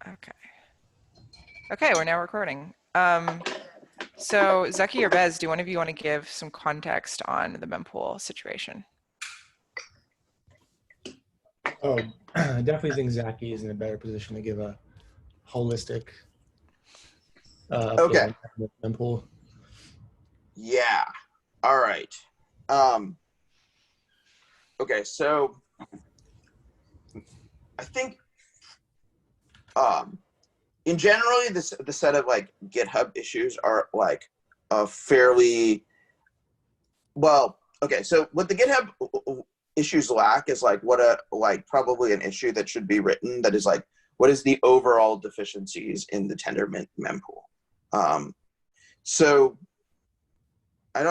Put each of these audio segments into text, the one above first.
Okay. Okay, we're now recording. So Zaki or Bez, do one of you want to give some context on the mempool situation? Oh, I definitely think Zaki is in a better position to give a holistic Okay. update on Mempool. Yeah. All right. Okay, so I think in generally the set of like GitHub issues are like a fairly well. Okay, so what the GitHub issues lack is like probably an issue that should be written that is like what is the overall deficiencies in the Tendermint mempool. So I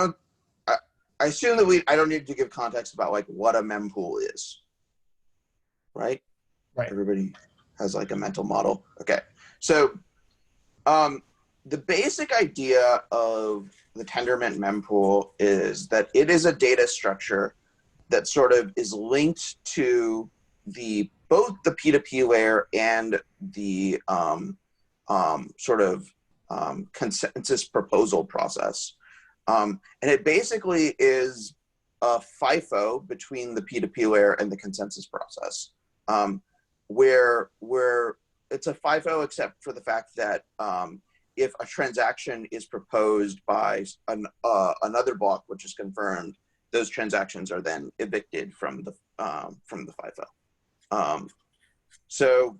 assume that I don't need to give context about like what a mempool is, right? Right. Everybody has like a mental model. Okay, so the basic idea of the Tendermint mempool is that it is a data structure that sort of is linked to both the P2P layer and the consensus proposal process. And it basically is a FIFO between the P2P layer and the consensus process, where it's a FIFO except for the fact that if a transaction is proposed by another block which is confirmed, those transactions are then evicted from the FIFO. So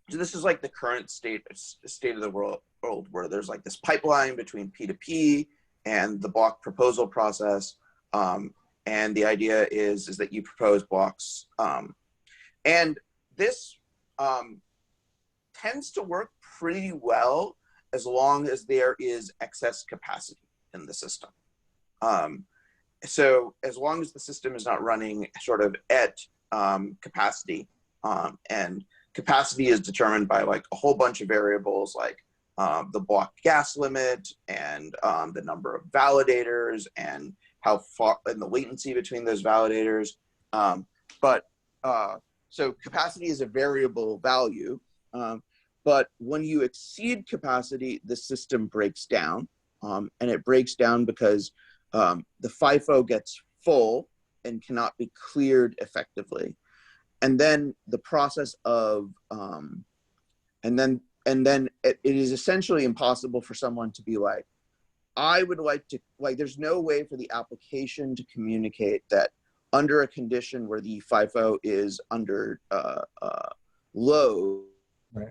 this is like the current state of the world where there's like this pipeline between P2P and the block proposal process, and the idea is that you propose blocks, and this tends to work pretty well as long as there is excess capacity in the system. So as long as the system is not running sort of at capacity, and capacity is determined by like a whole bunch of variables like the block gas limit and the number of validators and how far and the latency between those validators. So capacity is a variable value, but when you exceed capacity, the system breaks down, and it breaks down because the FIFO gets full and cannot be cleared effectively. And then the process of, and then it is essentially impossible for someone to be like, I would like to, like, there's no way for the application to communicate that under a condition where the FIFO is under low, Right.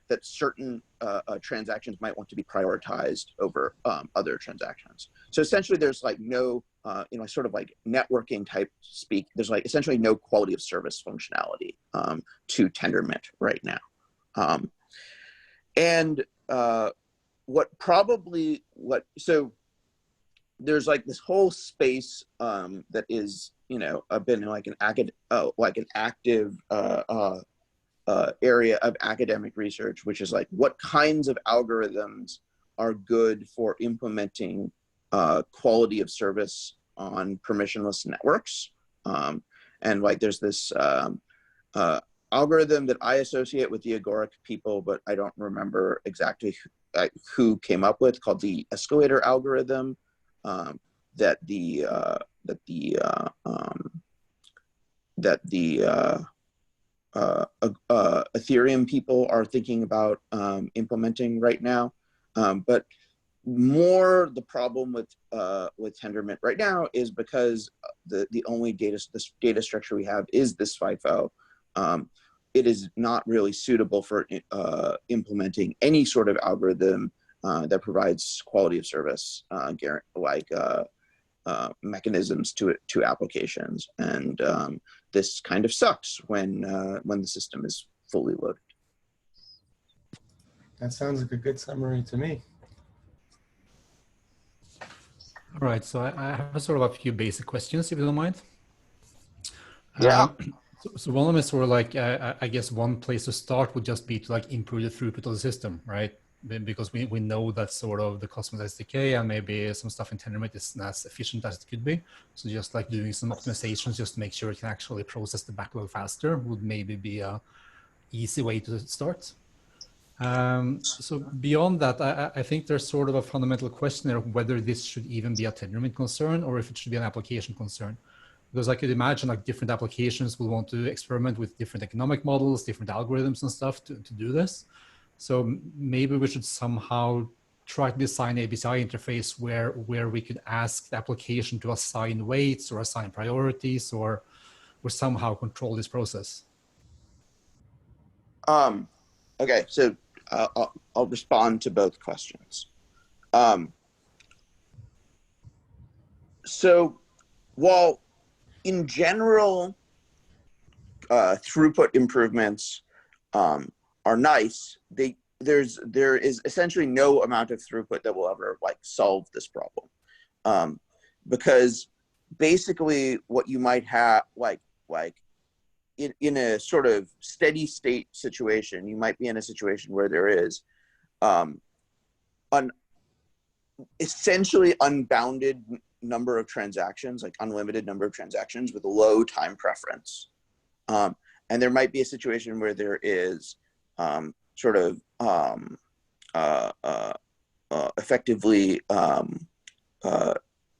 That certain transactions might want to be prioritized over other transactions. So essentially there's like no, sort of like networking type speak, there's like essentially no quality of service functionality to Tendermint right now. So there's like this whole space that is, been like an active area of academic research, which is like what kinds of algorithms are good for implementing quality of service on permissionless networks. And like there's this algorithm that I associate with the Agoric people, but I don't remember exactly who came up with, called the escalator algorithm, that the Ethereum people are thinking about implementing right now. But more the problem with Tendermint right now is because the only data structure we have is this FIFO. It is not really suitable for implementing any sort of algorithm that provides quality of service, mechanisms to applications, and this kind of sucks when the system is fully loaded. That sounds like a good summary to me. All right, so I have a sort of a few basic questions, if you don't mind. Yeah. So one of them is sort of like, I guess one place to start would just be to like improve the throughput of the system, right? because we know that sort of the Cosmos SDK and maybe some stuff in Tendermint isn't as efficient as it could be. So just like doing some optimizations just to make sure it can actually process the backlog faster would maybe be a easy way to start. So beyond that, I think there's sort of a fundamental question there of whether this should even be a Tendermint concern or if it should be an application concern. Because I could imagine like different applications will want to experiment with different economic models, different algorithms and stuff to do this. So maybe we should somehow try to design an ABCI interface where we could ask the application to assign weights or assign priorities or somehow control this process. Okay, so I'll respond to both questions. So while in general, throughput improvements are nice, there is essentially no amount of throughput that will ever like solve this problem, because basically what you might have like in a sort of steady state situation, you might be in a situation where there is an essentially unbounded number of transactions, like unlimited number of transactions with a low time preference. And there might be a situation where there is sort of effectively,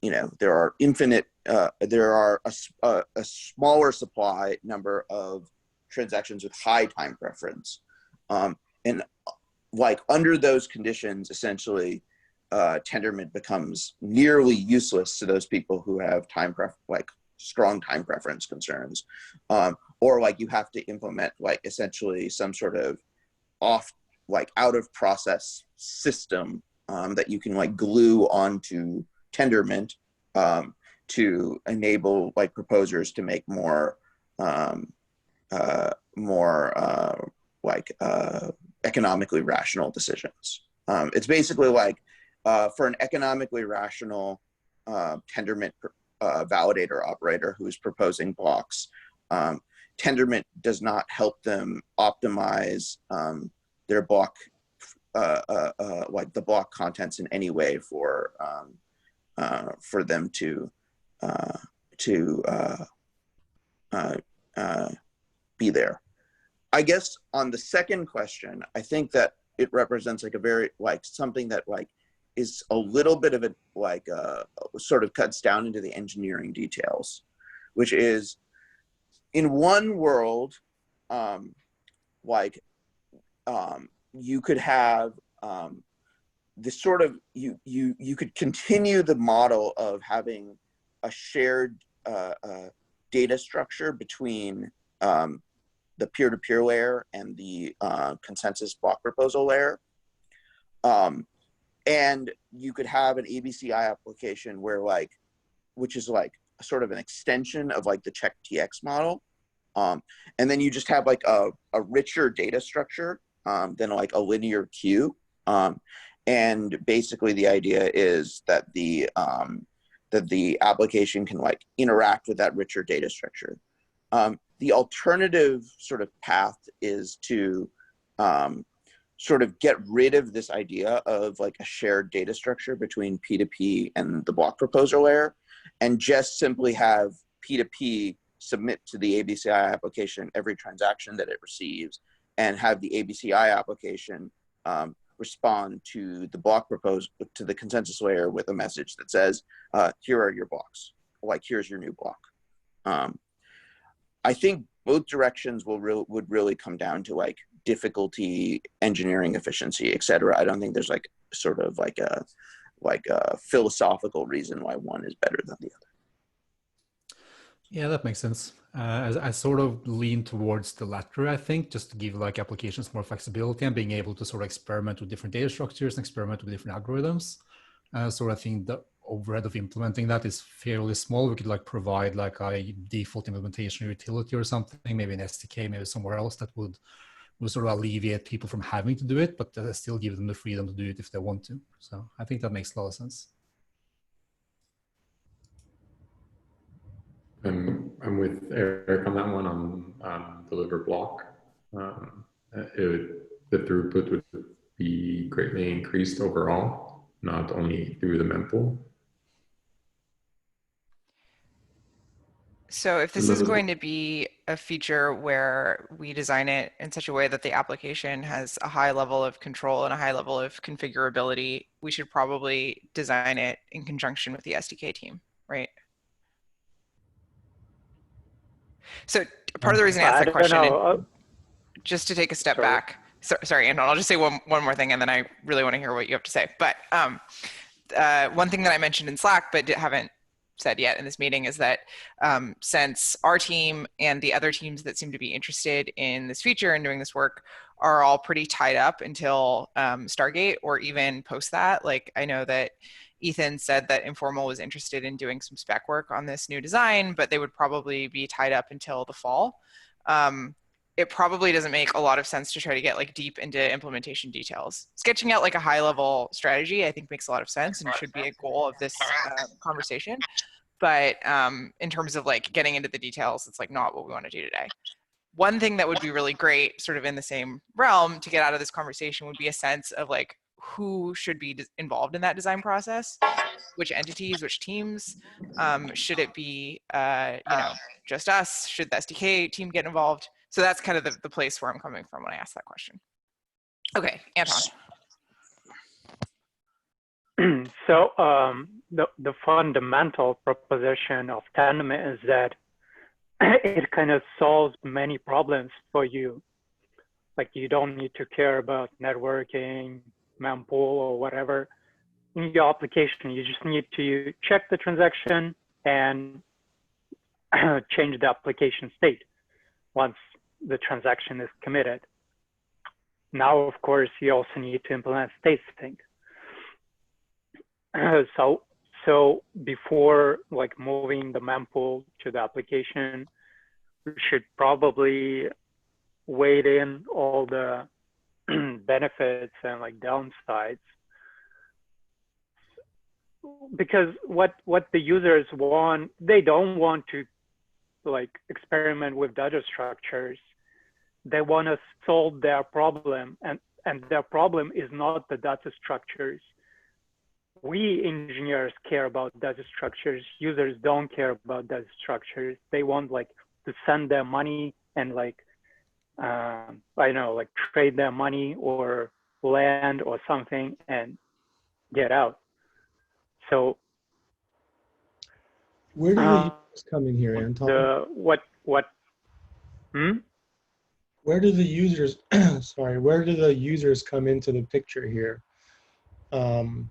you know, there are infinite, there are a smaller supply number of transactions with high time preference. And like under those conditions, essentially, Tendermint becomes nearly useless to those people who have strong time preference concerns, or like you have to implement like essentially some sort of out of process system that you can like glue onto Tendermint to enable like proposers to make more economically rational decisions. It's basically like for an economically rational Tendermint validator operator who's proposing blocks, Tendermint does not help them optimize their block, like the block contents in any way for them to be there. I guess on the second question, I think that it represents like a very like something that like is a little bit of a like sort of cuts down into the engineering details, which is in one world, you could have this sort of you could continue the model of having a shared data structure between the peer-to-peer layer and the consensus block proposal layer. And you could have an ABCI application where like, which is like sort of an extension of like the check TX model. And then you just have like a richer data structure than like a linear queue. And basically the idea is that the application can like interact with that richer data structure. The alternative sort of path is to sort of get rid of this idea of like a shared data structure between P2P and the block proposer layer, and just simply have P2P submit to the ABCI application every transaction that it receives, and have the ABCI application respond to the block to the consensus layer with a message that says, here are your blocks, like here's your new block. I think both directions would really come down to like difficulty, engineering efficiency, et cetera. I don't think there's like sort of like a philosophical reason why one is better than the other. Yeah, that makes sense. I sort of lean towards the latter, I think, just to give like applications more flexibility and being able to sort of experiment with different data structures and experiment with different algorithms. So I think the overhead of implementing that is fairly small. We could like provide like a default implementation utility or something, maybe an SDK, maybe somewhere else that would sort of alleviate people from having to do it, but still give them the freedom to do it if they want to. So I think that makes a lot of sense. I'm with Erik on that one on deliver block. The throughput would be greatly increased overall, not only through the mempool. So if this is going to be a feature where we design it in such a way that the application has a high level of control and a high level of configurability, we should probably design it in conjunction with the SDK team, right? So part of the reason I asked that question, just to take a step back. Sorry, Anton, I'll just say one more thing and then I really want to hear what you have to say. But one thing that I mentioned in Slack but haven't said yet in this meeting is that since our team and the other teams that seem to be interested in this feature and doing this work are all pretty tied up until Stargate or even post that. Like I know that Ethan said that Informal was interested in doing some spec work on this new design, but they would probably be tied up until the fall. It probably doesn't make a lot of sense to try to get like deep into implementation details. Sketching out like a high level strategy, I think makes a lot of sense and should be a goal of this conversation. But in terms of like getting into the details, it's like not what we want to do today. One thing that would be really great sort of in the same realm to get out of this conversation would be a sense of like who should be involved in that design process, which entities, which teams, should it be, you know, just us? Should the SDK team get involved? So that's kind of the place where I'm coming from when I ask that question. Okay, Anton. So the fundamental proposition of Tendermint is that it kind of solves many problems for you. Like you don't need to care about networking, Mempool, or whatever in your application. You just need to check the transaction and change the application state once the transaction is committed. Now, of course, you also need to implement state sync. So before like moving the mempool to the application, we should probably weigh in all the benefits and like downsides. Because what the users want, they don't want to like experiment with data structures. They want to solve their problem, and their problem is not the data structures. We engineers care about data structures. Users don't care about data structures. They want like to send their money and like, I don't know, like trade their money or land or something and get out. So where do the users come in here, Anton? Where do the users, sorry, where do the users come into the picture here? When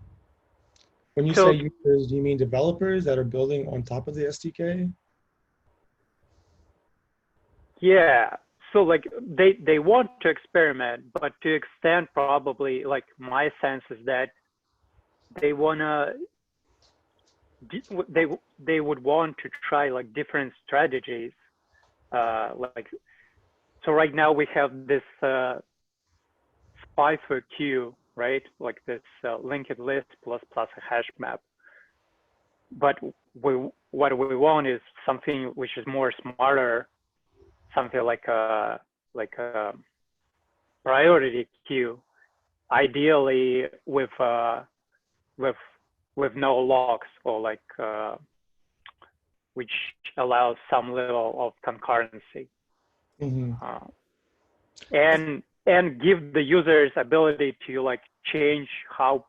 you say users, do you mean developers that are building on top of the SDK? Yeah, so like they want to experiment, but to extent probably like my sense is that they wanna, they would want to try like different strategies. So right now we have this Spicer queue, right? Like this linked list plus a hash map. But what we want is something which is more smarter, something like a priority queue, ideally with no locks or like which allows some level of concurrency. Mm-hmm. And give the users ability to like change how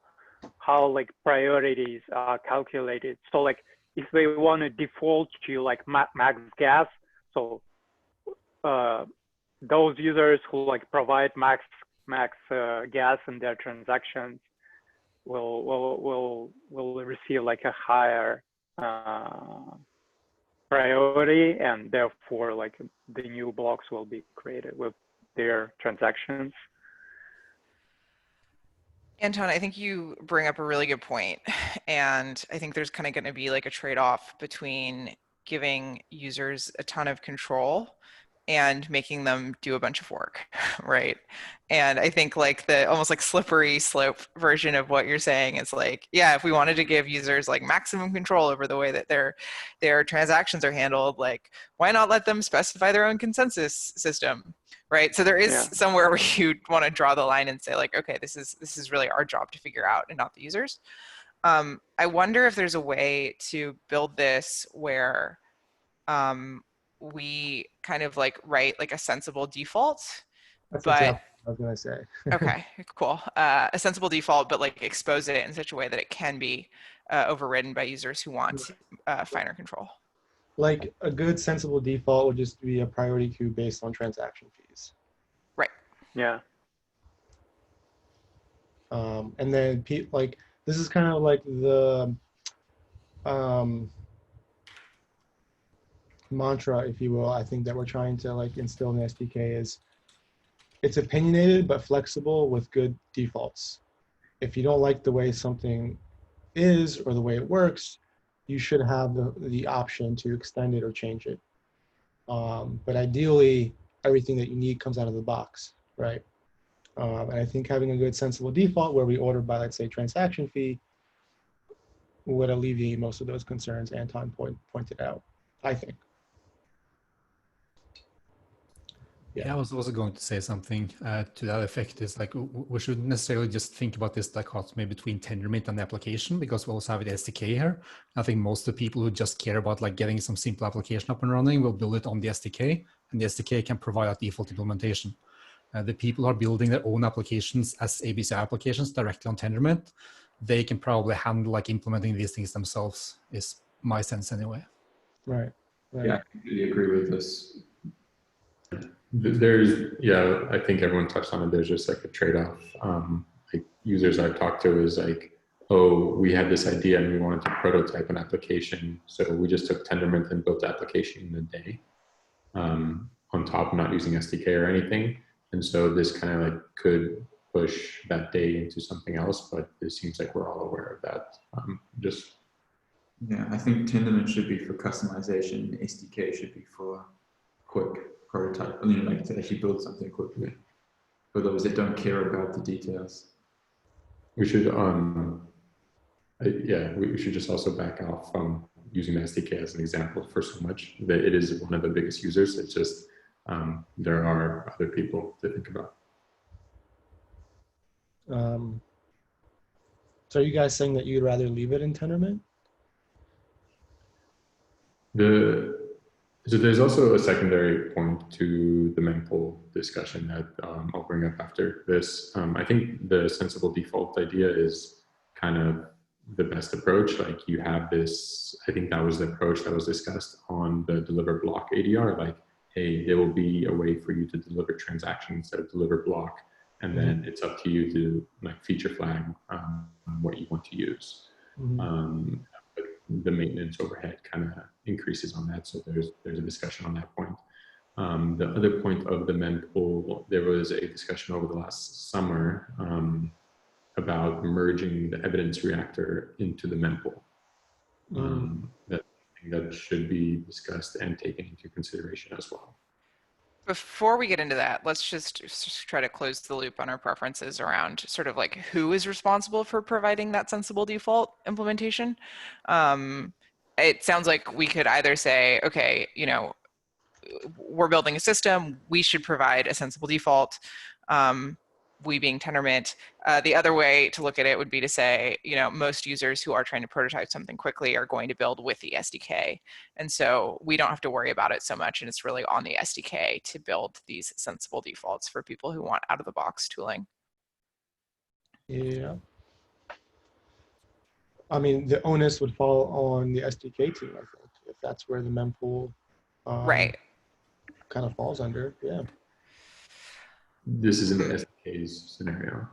like priorities are calculated. So like if they want to default to like max gas, so those users who like provide max gas in their transactions will receive like a higher priority, and therefore like the new blocks will be created with their transactions. Anton, I think you bring up a really good point. And I think there's kind of going to be like a trade-off between giving users a ton of control and making them do a bunch of work, right? And I think like the almost like slippery slope version of what you're saying is like, yeah, if we wanted to give users like maximum control over the way that their transactions are handled, like why not let them specify their own consensus system? right? So there is Yeah. somewhere where you want to draw the line and say like, okay, this is really our job to figure out and not the users. I wonder if there's a way to build this where we kind of like write like a sensible default, That's but exactly what I was gonna say. okay, cool. A sensible default, but like expose it in such a way that it can be overridden by users who want finer control. Like a good sensible default would just be a priority queue based on transaction fees. Right. Yeah. And then like this is kind of like the mantra, if you will, I think that we're trying to like instill in the SDK is it's opinionated but flexible with good defaults. If you don't like the way something is or the way it works, you should have the option to extend it or change it. But ideally, everything that you need comes out of the box, right? And I think having a good sensible default where we order by, let's say, transaction fee would alleviate most of those concerns Anton pointed out, I think. Yeah, I was also going to say something to that effect. Is like we shouldn't necessarily just think about this dichotomy between Tendermint and the application, because we also have the SDK here. I think most of the people who just care about like getting some simple application up and running will build it on the SDK, and the SDK can provide a default implementation. The people who are building their own applications as ABC applications directly on Tendermint, they can probably handle like implementing these things themselves, is my sense anyway. Right. Yeah, I completely agree with this. There's, yeah, I think everyone touched on it. There's just like a trade-off. Like users I've talked to is like, oh, we had this idea and we wanted to prototype an application. So we just took Tendermint and built the application in a day on top of not using SDK or anything. And so this kind of like could push that day into something else, but it seems like we're all aware of that. Yeah, I think Tendermint should be for customization. SDK should be for quick prototype. I mean, like to actually build something quickly. For those that don't care about the details. We should, yeah, we should just also back off from using the SDK as an example for so much that it is one of the biggest users. It's just there are other people to think about. So are you guys saying that you'd rather leave it in Tendermint? So there's also a secondary point to the Mempool discussion that I'll bring up after this. I think the sensible default idea is kind of the best approach. Like you have this, I think that was the approach that was discussed on the deliver block ADR. Like, hey, there will be a way for you to deliver transaction instead of deliver block. And then it's up to you to like feature flag what you want to use. But the maintenance overhead kind of increases on that. So there's a discussion on that point. The other point of the Mempool, there was a discussion over the last summer about merging the evidence reactor into the Mempool. That should be discussed and taken into consideration as well. Before we get into that, let's just try to close the loop on our preferences around sort of like who is responsible for providing that sensible default implementation. It sounds like we could either say, okay, you know, we're building a system, we should provide a sensible default, we being Tendermint. The other way to look at it would be to say, you know, most users who are trying to prototype something quickly are going to build with the SDK. And so we don't have to worry about it so much. And it's really on the SDK to build these sensible defaults for people who want out of the box tooling. Yeah. I mean, the onus would fall on the SDK team, I think, if that's where the Mempool right. kind of falls under, yeah. This is an SDK's scenario.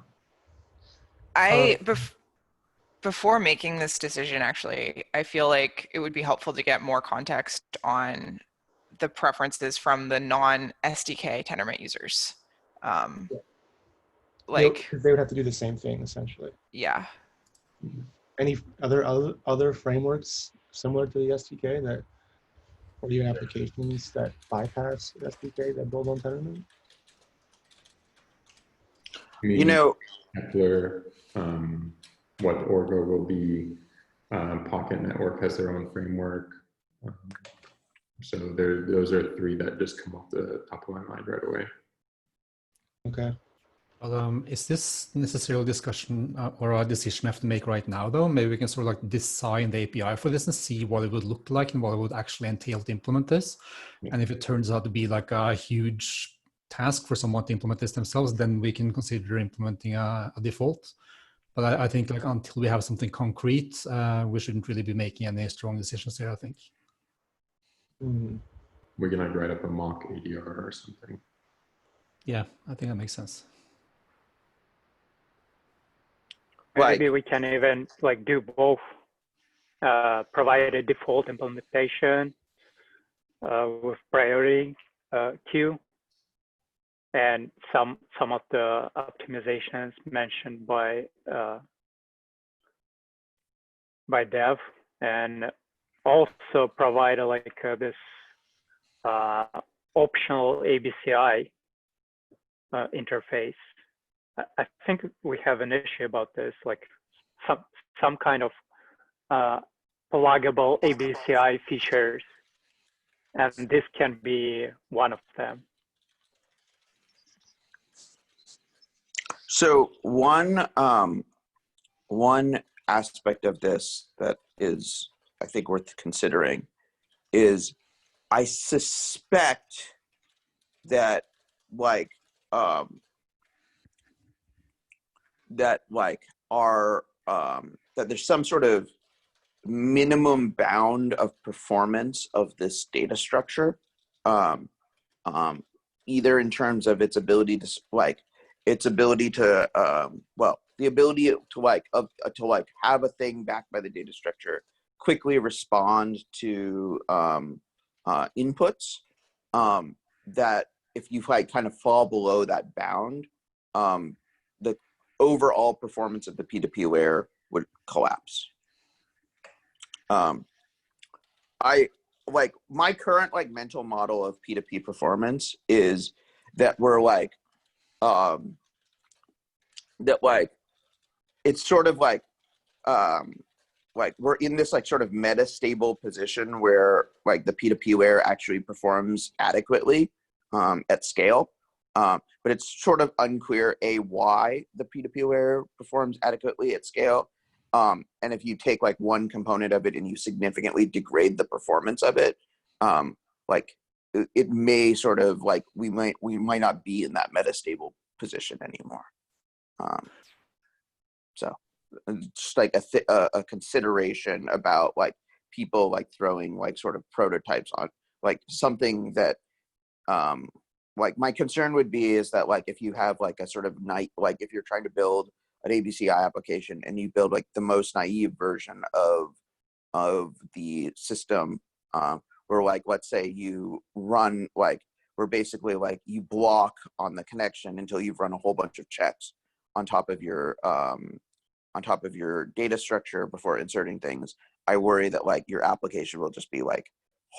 Before making this decision, actually, I feel like it would be helpful to get more context on the preferences from the non-SDK Tendermint users. Like they would have to do the same thing, essentially. Yeah. Any other frameworks similar to the SDK that, or even applications that bypass the SDK that build on Tendermint? You know, Kepler, what Orgo will be, Pocket Network has their own framework. So those are three that just come off the top of my mind right away. Okay. Is this necessarily a discussion or a decision we have to make right now, though? Maybe we can sort of like design the API for this and see what it would look like and what it would actually entail to implement this. Yeah. And if it turns out to be like a huge task for someone to implement this themselves, then we can consider implementing a default. But I think like until we have something concrete, we shouldn't really be making any strong decisions here, I think. We can like write up a mock ADR or something. Yeah, I think that makes sense. Maybe we can even like do both, provide a default implementation with priority queue, and some of the optimizations mentioned by Dev, and also provide this optional ABCI interface. I think we have an issue about this, like some kind of pluggable ABCI features, and this can be one of them. So one aspect of this that is, I think, worth considering is I suspect that that there's some sort of minimum bound of performance of this data structure, either in terms of its ability to the ability to have a thing backed by the data structure quickly respond to inputs, that if you kind of fall below that bound, the overall performance of the P2P layer would collapse. My current mental model of P2P performance is that we're it's sort of we're in this sort of meta-stable position where the P2P layer actually performs adequately at scale, but it's sort of unclear why the P2P layer performs adequately at scale, and if you take one component of it and you significantly degrade the performance of it, it may sort of we might not be in that meta-stable position anymore. So just a consideration about people throwing sort of prototypes on something that my concern would be is that if you have a sort of if you're trying to build an ABCI application and you build the most naive version of the system, where let's say you run where basically you block on the connection until you've run a whole bunch of checks on top of your data structure before inserting things. I worry that your application will just be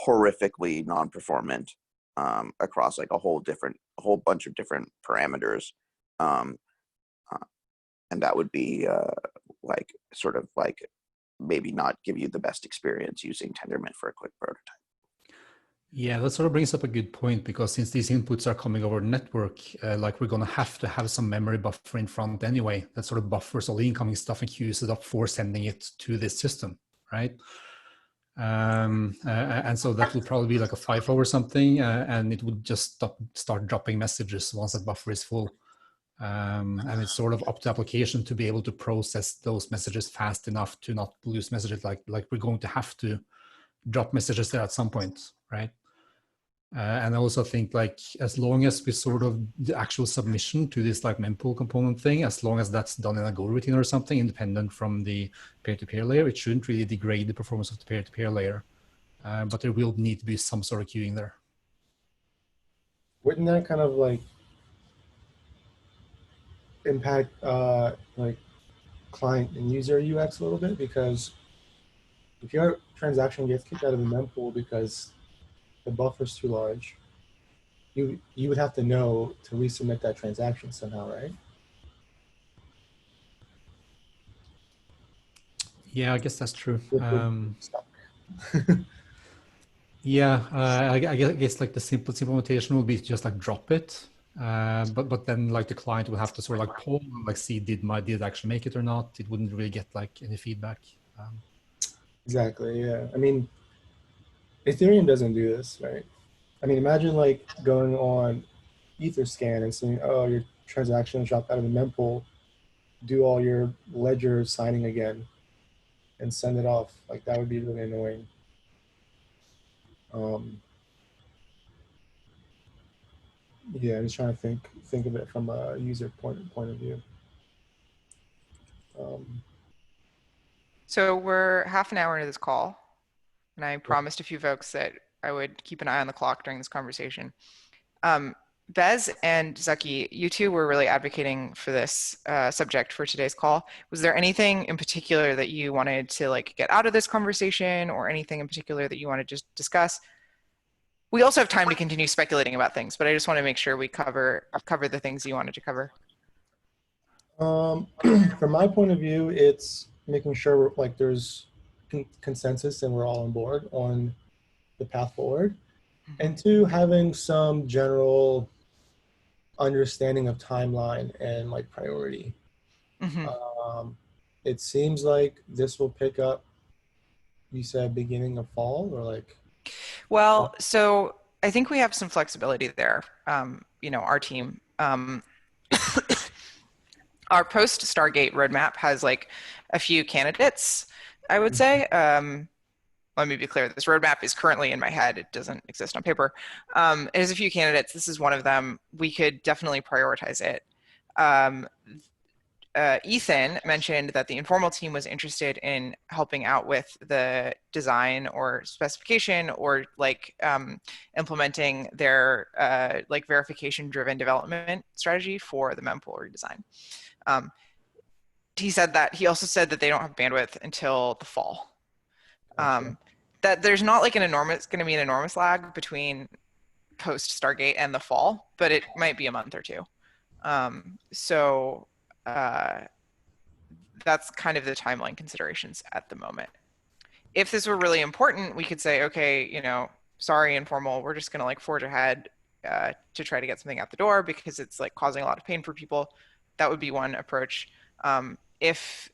horrifically non-performant across a whole bunch of different parameters, and that would be maybe not give you the best experience using Tendermint for a quick prototype. Yeah, that sort of brings up a good point, because since these inputs are coming over the network, we're going to have some memory buffer in front anyway that sort of buffers all the incoming stuff and queues it up for sending it to this system, right? And so that will probably be a FIFO or something, and it would just start dropping messages once that buffer is full. And it's sort of up to application to be able to process those messages fast enough to not lose messages. Like we're going to have to drop messages there at some point, right? And I also think as long as we sort of the actual submission to this mempool component thing, as long as that's done in a Go routine or something independent from the peer-to-peer layer, it shouldn't really degrade the performance of the peer-to-peer layer. But there will need to be some sort of queuing there. Wouldn't that kind of impact client and user UX a little bit? Because if your transaction gets kicked out of the mempool because the buffer's too large, you would have to know to resubmit that transaction somehow, right? Yeah, I guess that's true. Yeah, I guess the simplest implementation would be to just drop it, But then like the client would have to sort of like poll, like see did it actually make it or not. It wouldn't really get like any feedback. Exactly. Yeah. I mean, Ethereum doesn't do this, right? I mean, imagine like going on Etherscan and saying, "Oh, your transaction dropped out of the mempool. Do all your ledger signing again, and send it off." Like that would be really annoying. Yeah, I'm just trying to think of it from a user point of view. So we're half an hour into this call, and I promised a few folks that I would keep an eye on the clock during this conversation. Bez and Zaki, you two were really advocating for this subject for today's call. Was there anything in particular that you wanted to like get out of this conversation, or anything in particular that you want to just discuss? We also have time to continue speculating about things, but I just want to make sure we cover the things you wanted to cover. From my point of view, it's making sure like there's consensus and we're all on board on the path forward, and two, having some general understanding of timeline and like priority. It seems like this will pick up, you said beginning of fall, or like? Well, so I think we have some flexibility there. You know, our team, our post Stargate roadmap has like a few candidates, I would say. Let me be clear, this roadmap is currently in my head. It doesn't exist on paper. It has a few candidates. This is one of them. We could definitely prioritize it. Ethan mentioned that the informal team was interested in helping out with the design or specification, or like implementing their like verification-driven development strategy for the mempool redesign. He also said that they don't have bandwidth until the fall. Gotcha. That there's not like going to be an enormous lag between post Stargate and the fall, but it might be a month or two. That's kind of the timeline considerations at the moment. If this were really important, we could say, okay, you know, sorry, informal, we're just going to like forge ahead to try to get something out the door because it's like causing a lot of pain for people. That would be one approach. If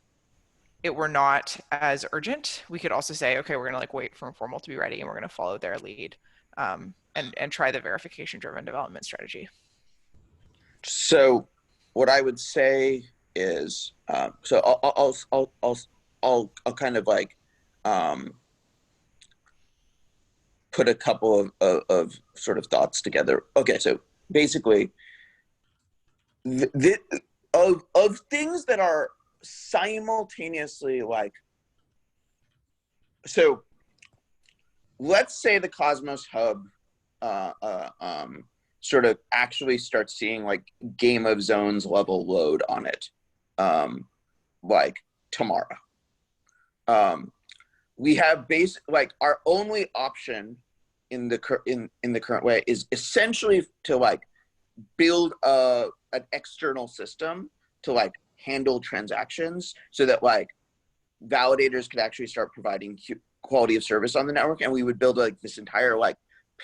it were not as urgent, we could also say, okay, we're going to like wait for informal to be ready and we're going to follow their lead and try the verification-driven development strategy. So what I would say is, so I'll kind of like put a couple of sort of thoughts together. Okay, so basically, of things that are simultaneously like, so let's say the Cosmos Hub sort of actually starts seeing like Game of Zones level load on it, like tomorrow. We have like our only option in the current way is essentially to like build an external system to like handle transactions so that like validators could actually start providing quality of service on the network, and we would build like this entire like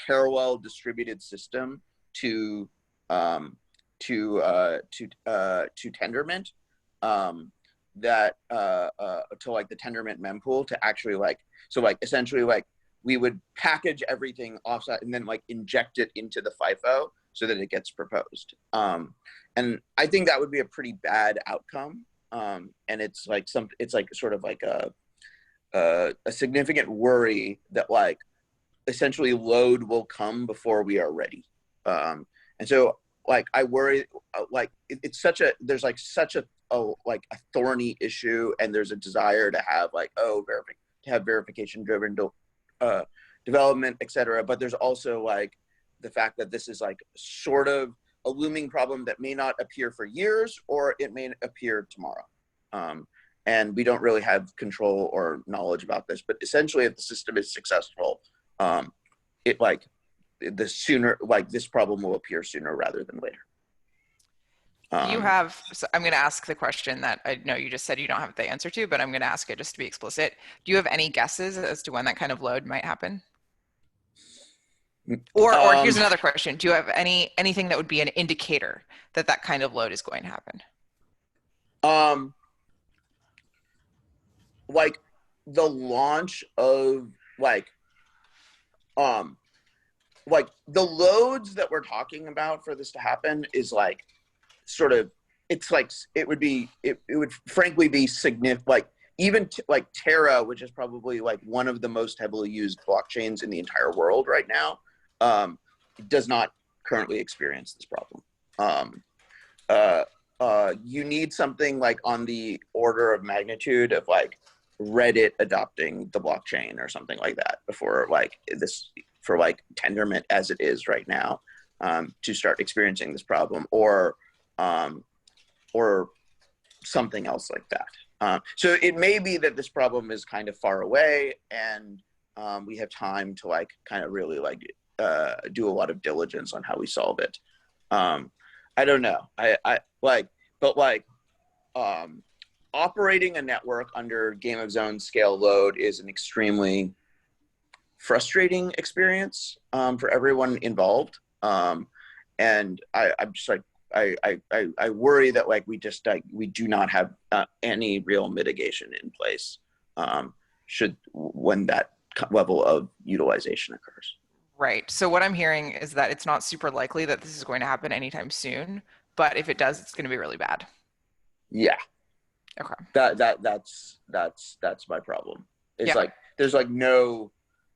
parallel distributed system to Tendermint, that to like the Tendermint mempool to actually like, so like essentially like we would package everything offsite and then like inject it into the FIFO so that it gets proposed. And I think that would be a pretty bad outcome. And it's like it's like sort of like a significant worry that like essentially load will come before we are ready. And so like I worry like it's such a, there's like such a like a thorny issue, and there's a desire to have like verification driven development, etc. But there's also like the fact that this is like sort of a looming problem that may not appear for years, or it may appear tomorrow. And we don't really have control or knowledge about this, but essentially if the system is successful, it like the sooner, like this problem will appear sooner rather than later. So I'm going to ask the question that I know you just said you don't have the answer to, but I'm going to ask it just to be explicit. Do you have any guesses as to when that kind of load might happen? Or here's another question. Do you have anything that would be an indicator that that kind of load is going to happen? Like the launch of like the loads that we're talking about for this to happen is like sort of, it's like, it would frankly be significant. Like even like Terra, which is probably like one of the most heavily used blockchains in the entire world right now, does not currently experience this problem. You need something like on the order of magnitude of like Reddit adopting the blockchain or something like that before like this, for like Tendermint as it is right now, to start experiencing this problem, or something else like that. So it may be that this problem is kind of far away, and we have time to like kind of really like do a lot of diligence on how we solve it. I don't know. Operating a network under Game of Zones scale load is an extremely frustrating experience for everyone involved. And I'm just like, I worry that like we do not have any real mitigation in place when that level of utilization occurs. Right. So what I'm hearing is that it's not super likely that this is going to happen anytime soon, but if it does, it's going to be really bad. Yeah. Okay. That's my problem. It's like there's no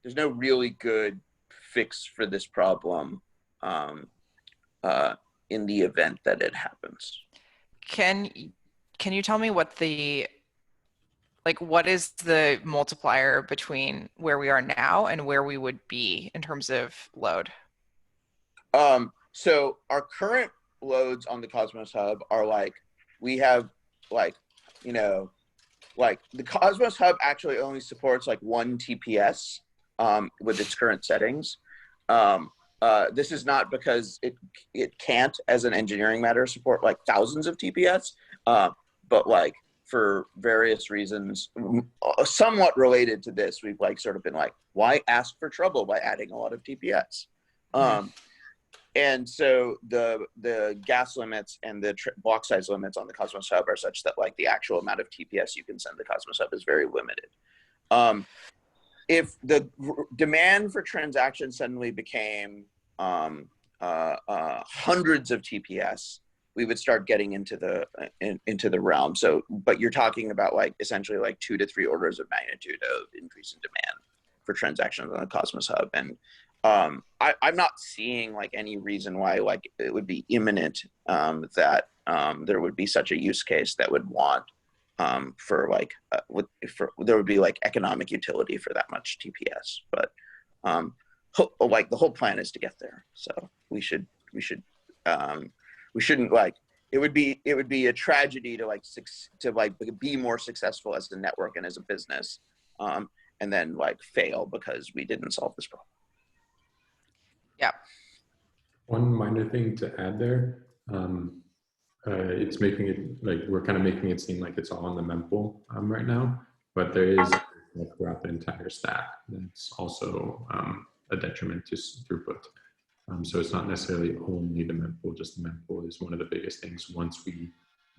really good fix for this problem in the event that it happens. Can you tell me what what is the multiplier between where we are now and where we would be in terms of load? So our current loads on the Cosmos Hub are like, we have like, like the Cosmos Hub actually only supports like 1 TPS with its current settings. This is not because it can't, as an engineering matter, support like thousands of TPS, but like for various reasons, somewhat related to this, we've like sort of been like, why ask for trouble by adding a lot of TPS? And so the gas limits and the block size limits on the Cosmos Hub are such that like the actual amount of TPS you can send the Cosmos Hub is very limited. If the demand for transactions suddenly became hundreds of TPS, we would start getting into the realm. So, but you're talking about like essentially like 2 to 3 orders of magnitude of increase in demand for transactions on the Cosmos Hub. And I'm not seeing like any reason why like it would be imminent that there would be such a use case that would want there would be like economic utility for that much TPS. But like the whole plan is to get there. So we shouldn't like, it would be a tragedy to be more successful as a network and as a business, and then like fail because we didn't solve this problem. Yeah. One minor thing to add there, it's making it like we're kind of making it seem like it's all on the mempool right now, but there is like throughout the entire stack that's also a detriment to throughput. So it's not necessarily only the mempool, just the mempool is one of the biggest things once we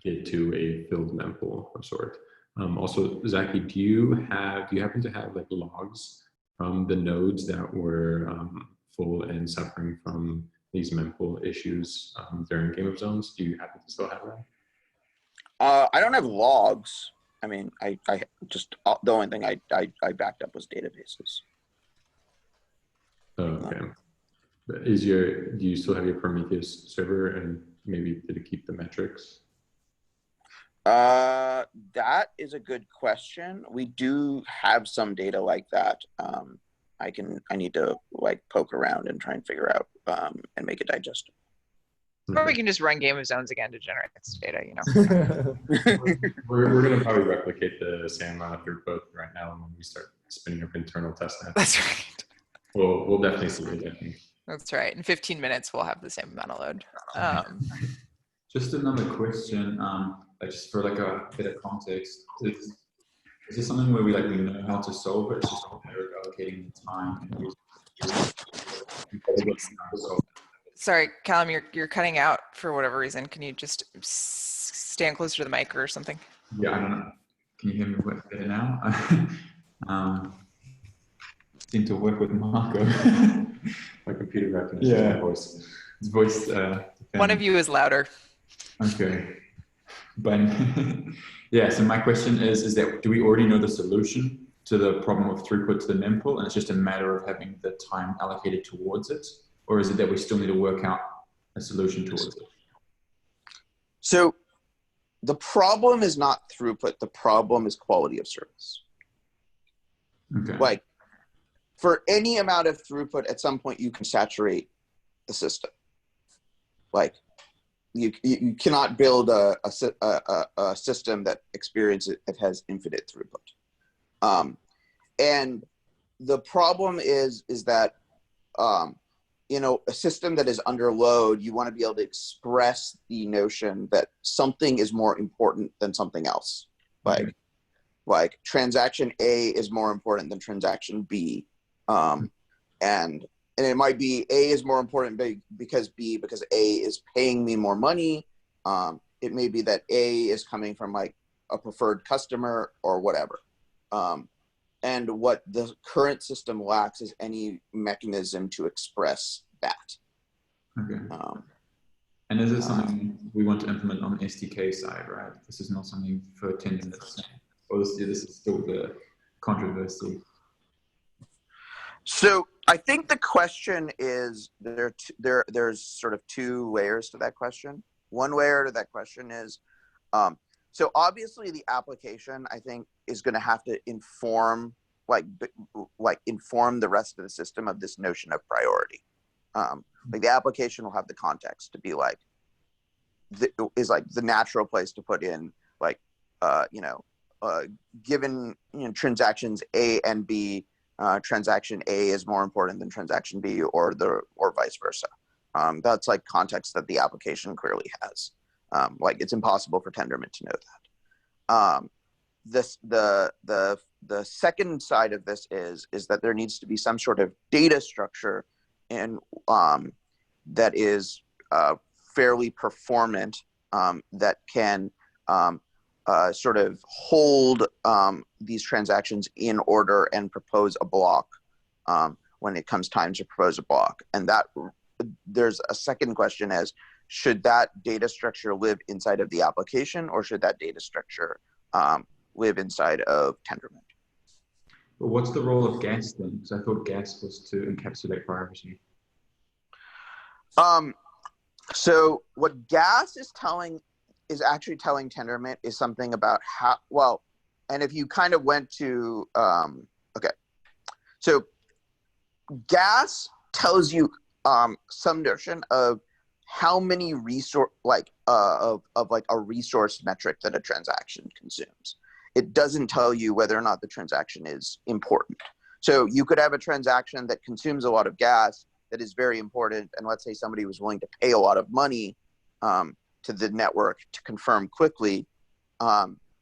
get to a filled mempool of sort. Also, Zaki, do you happen to have like logs from the nodes that were full and suffering from these mempool issues during Game of Zones? Do you happen to still have that? I don't have logs. I mean, I just, the only thing I backed up was databases. Oh, okay. But do you still have your Prometheus server, and maybe did it keep the metrics? That is a good question. We do have some data like that. I need to like poke around and try and figure out and make it digestible. Or we can just run Game of Zones again to generate this data, We're going to probably replicate the same amount of throughput right now when we start spinning up internal test nets. That's right. We'll definitely see it, I think. That's right. In 15 minutes, we'll have the same amount of load. Just another question, just for like a bit of context. Is this something where we know how to solve it? It's just a matter of allocating the time and Sorry, Callum, you're cutting out for whatever reason. Can you just stand closer to the mic or something? Yeah, I don't know. Can you hear me better now? Seem to work with Marko. My computer recognition. Yeah, Voice. his voice. One of you is louder. Okay, but yeah. So my question is that do we already know the solution to the problem of throughput to the mempool, and it's just a matter of having the time allocated towards it, or is it that we still need to work out a solution towards it? So the problem is not throughput. The problem is quality of service. Okay. Like for any amount of throughput, at some point you can saturate the system. Like you cannot build a system that has infinite throughput. And the problem is that a system that is under load, you want to be able to express the notion that something is more important than something else. Like transaction A is more important than transaction B. And it might be A is more important because A is paying me more money. It may be that A is coming from like a preferred customer or whatever. And what the current system lacks is any mechanism to express that. Okay. And is this something we want to implement on the SDK side, right? This is not something for Tendermint, or this is still the controversy. So I think the question is there's sort of two layers to that question. One layer to that question is, so obviously the application, I think, is going to have to inform the rest of the system of this notion of priority. Like the application will have the context to be like, is like the natural place to put in like, given transactions A and B, transaction A is more important than transaction B, or vice versa. That's like context that the application clearly has. Like it's impossible for Tendermint to know that. The second side of this is that there needs to be some sort of data structure and that is fairly performant, that can sort of hold these transactions in order and propose a block when it comes time to propose a block. And that there's a second question as, should that data structure live inside of the application, or should that data structure live inside of Tendermint? But what's the role of gas then? Because I thought gas was to encapsulate privacy. So what gas is actually telling Tendermint is something about how, well, and if you kind of went to, okay, so gas tells you some notion of how many resource, like of like a resource metric that a transaction consumes. It doesn't tell you whether or not the transaction is important. So you could have a transaction that consumes a lot of gas that is very important, and let's say somebody was willing to pay a lot of money to the network to confirm quickly.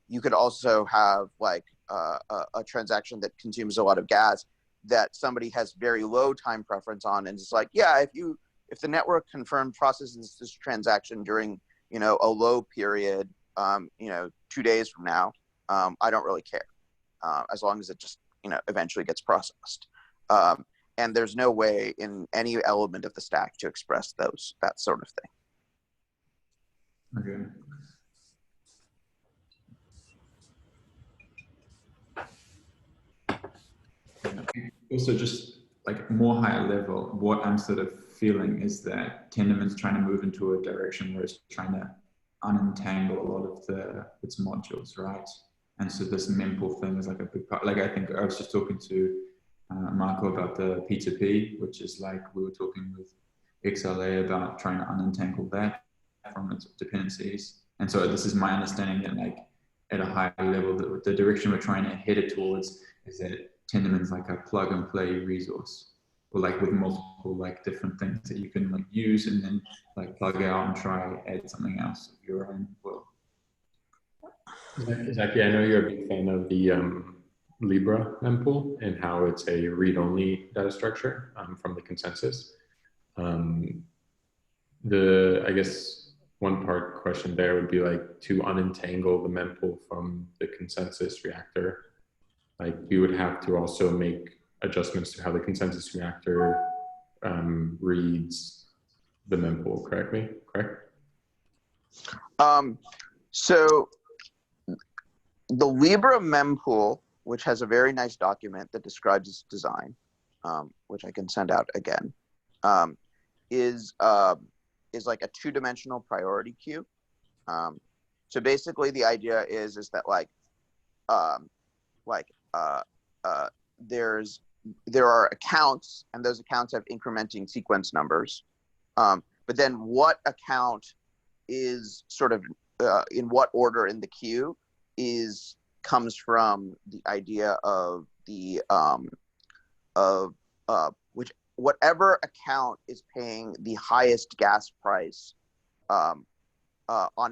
You could also have like a transaction that consumes a lot of gas that somebody has very low time preference on, and it's like, yeah, if the network processes this transaction during a low period, 2 days from now, I don't really care, as long as it just eventually gets processed. And there's no way in any element of the stack to express that sort of thing. Okay. Also, just like more higher level, what I'm sort of feeling is that Tendermint's trying to move into a direction where it's trying to unentangle a lot of its modules, right? And so this mempool thing is like a big part. Like I think I was just talking to Marko about the P2P, which is like we were talking with XLA about trying to unentangle that from its dependencies. And so this is my understanding that like at a higher level, the direction we're trying to head it towards is that Tendermint's like a plug and play resource, or like with multiple like different things that you can like use and then like plug out and try add something else of your own will. Zaki, I know you're a big fan of the Libra mempool and how it's a read-only data structure from the consensus. I guess one part question there would be like to unentangle the mempool from the consensus reactor. Like we would have to also make adjustments to how the consensus reactor reads the mempool, correct? So the Libra mempool, which has a very nice document that describes its design, which I can send out again, is like a two-dimensional priority queue. So basically, the idea is that there are accounts, and those accounts have incrementing sequence numbers. But then what account is sort of in what order in the queue comes from the idea of the whatever account is paying the highest gas price on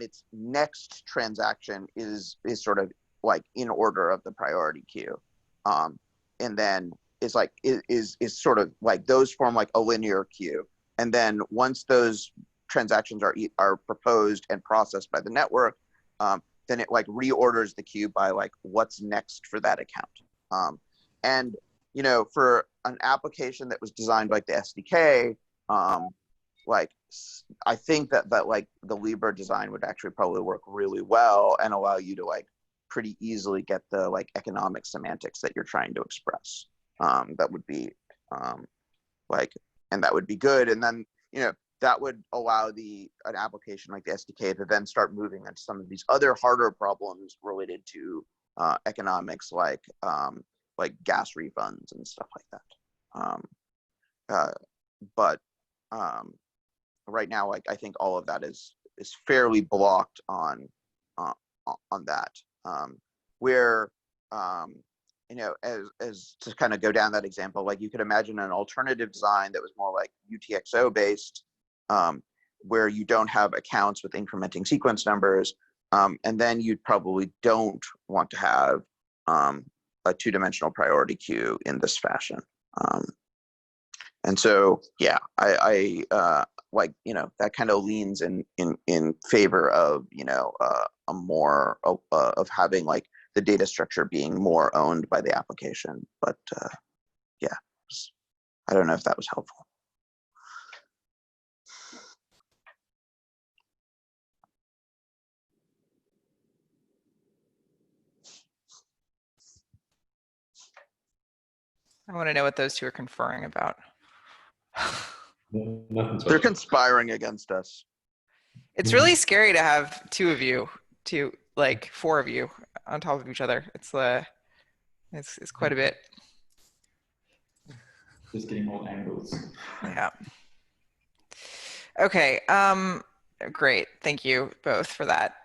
its next transaction is sort of like in order of the priority queue, and then is sort of like those form like a linear queue, and then once those transactions are proposed and processed by the network, then it like reorders the queue by like what's next for that account. And you know, for an application that was designed like the SDK, like I think that like the Libra design would actually probably work really well and allow you to like pretty easily get the like economic semantics that you're trying to express. That would be and that would be good. And then, you know, that would allow an application like the SDK to then start moving into some of these other harder problems related to economics, like gas refunds and stuff like that. But right now, like I think all of that is fairly blocked on that. Where you know, as to kind of go down that example, like you could imagine an alternative design that was more like UTXO based, where you don't have accounts with incrementing sequence numbers, and then you'd probably don't want to have a two-dimensional priority queue in this fashion. And so, yeah, I like, you know, that kind of leans in favor of, you know, a more of having like the data structure being more owned by the application. But yeah, I don't know if that was helpful. I want to know what those two are conferring about. They're conspiring against us. It's really scary to have four of you on top of each other. It's quite a bit. Just getting all angles. Yeah. Okay. Great. Thank you both for that.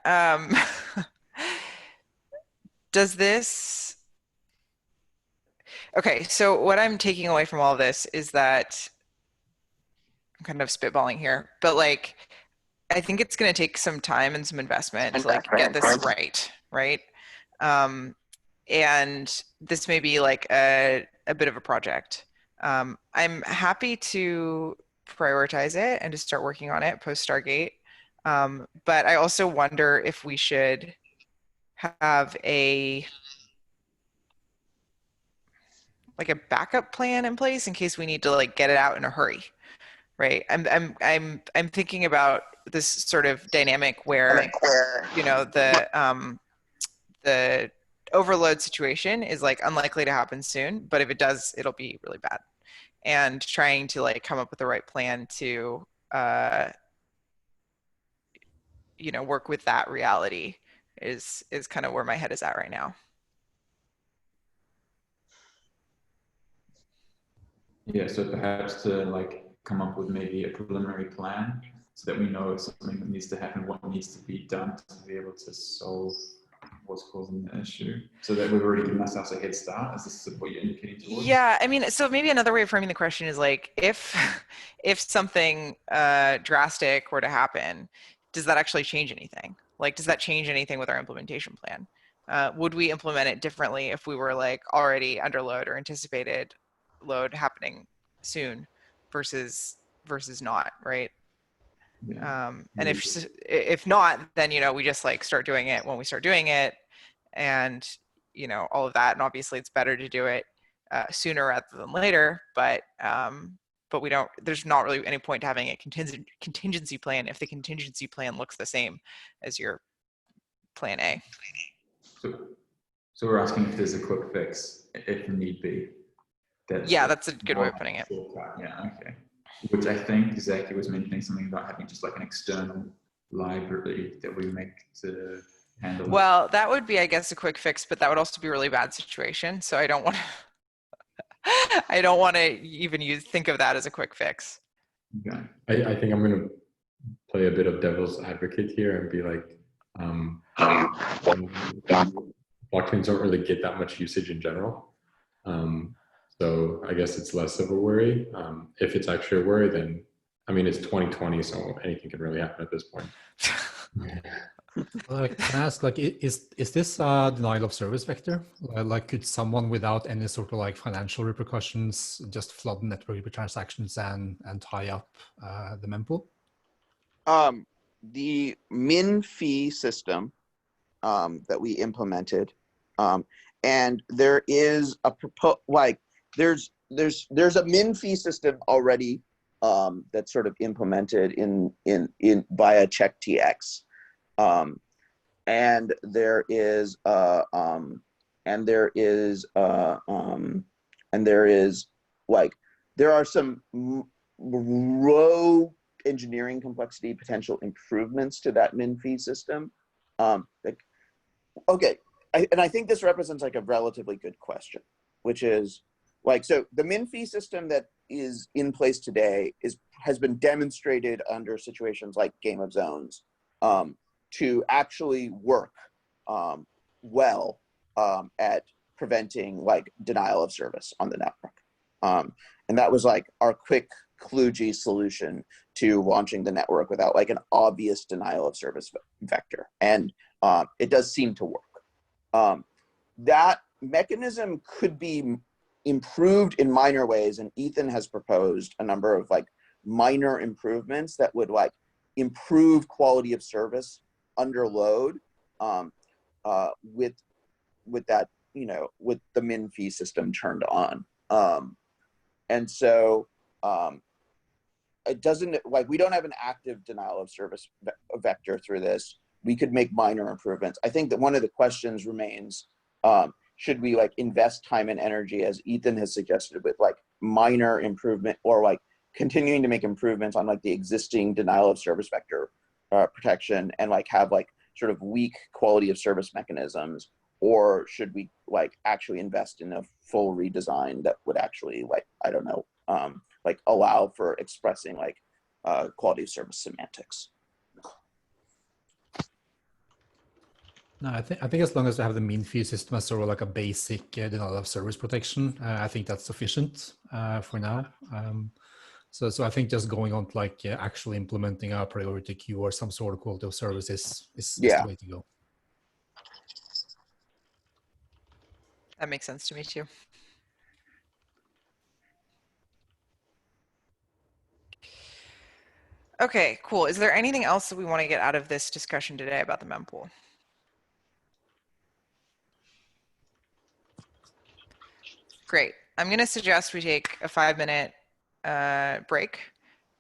Okay, so what I'm taking away from all of this is that I'm kind of spitballing here, but like, I think it's going to take some time and some investment to like get this right? And this may be like a bit of a project. I'm happy to prioritize it and to start working on it post Stargate. But I also wonder if we should have a backup plan in place in case we need to like get it out in a hurry, right? I'm thinking about this sort of dynamic where, you know, the overload situation is like unlikely to happen soon, but if it does, it'll be really bad. And trying to like come up with the right plan to you know, work with that reality is kind of where my head is at right now. Yeah, so perhaps to like come up with maybe a preliminary plan so that we know if something that needs to happen, what needs to be done to be able to solve what's causing the issue, so that we've already given ourselves a head start. Is this what you're indicating towards? Yeah, I mean, so maybe another way of framing the question is like, if something drastic were to happen, does that actually change anything? Like, does that change anything with our implementation plan? Would we implement it differently if we were like already under load or anticipated load happening soon versus versus not, right? Yeah. And if not, then, you know, we just like start doing it when we start doing it, and, you know, all of that. And obviously it's better to do it sooner rather than later, but we don't, there's not really any point to having a contingency plan if the contingency plan looks the same as your plan A. So we're asking if there's a quick fix, if need be. That's a good way of putting it. Yeah, okay. Which I think Zaki was mentioning something about having just like an external library that we make to handle. Well, that would be, I guess, a quick fix, but that would also be a really bad situation. So I don't want to, I don't want to even think of that as a quick fix. Okay. I think I'm going to play a bit of devil's advocate here and be like, blockchains don't really get that much usage in general. So I guess it's less of a worry. If it's actually a worry, then, I mean, it's 2020, so anything can really happen at this point. Can I ask, like, is this a denial of service vector? Like, could someone without any sort of like financial repercussions just flood the network with transactions and tie up the mempool? The minfee system that we implemented, and there is a there's a minfee system already that's sort of implemented in via CheckTX, and there is there are some row engineering complexity potential improvements to that minfee system. Okay, I think this represents like a relatively good question, which is like, so the minfee system that is in place today has been demonstrated under situations like Game of Zones to actually work well at preventing like denial of service on the network. And that was like our quick kludgy solution to launching the network without like an obvious denial of service vector. And it does seem to work. That mechanism could be improved in minor ways, and Ethan has proposed a number of like minor improvements that would like improve quality of service under load with that, you know, with the minfee system turned on. And so it doesn't, like, we don't have an active denial of service vector through this. We could make minor improvements. I think that one of the questions remains, should we like invest time and energy, as Ethan has suggested, with like minor improvement, or like continuing to make improvements on like the existing denial of service vector protection, and like have like sort of weak quality of service mechanisms? Or should we like actually invest in a full redesign that would actually like, I don't know, like allow for expressing like quality of service semantics? No, I think as long as we have the minfee system as sort of like a basic denial of service protection, I think that's sufficient for now. So I think just going on to like actually implementing a priority queue or some sort of quality of service is the way to go. That makes sense to me too. Okay, cool. Is there anything else that we want to get out of this discussion today about the mempool? Great. I'm going to suggest we take a 5-minute break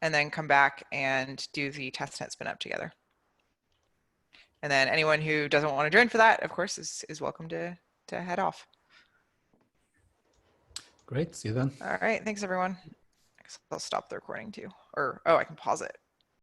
and then come back and do the testnet spin up together. And then anyone who doesn't want to join for that, of course, is welcome to head off. Great. See you then. All right. Thanks, everyone. I guess I'll stop the recording too. Or, oh, I can pause it.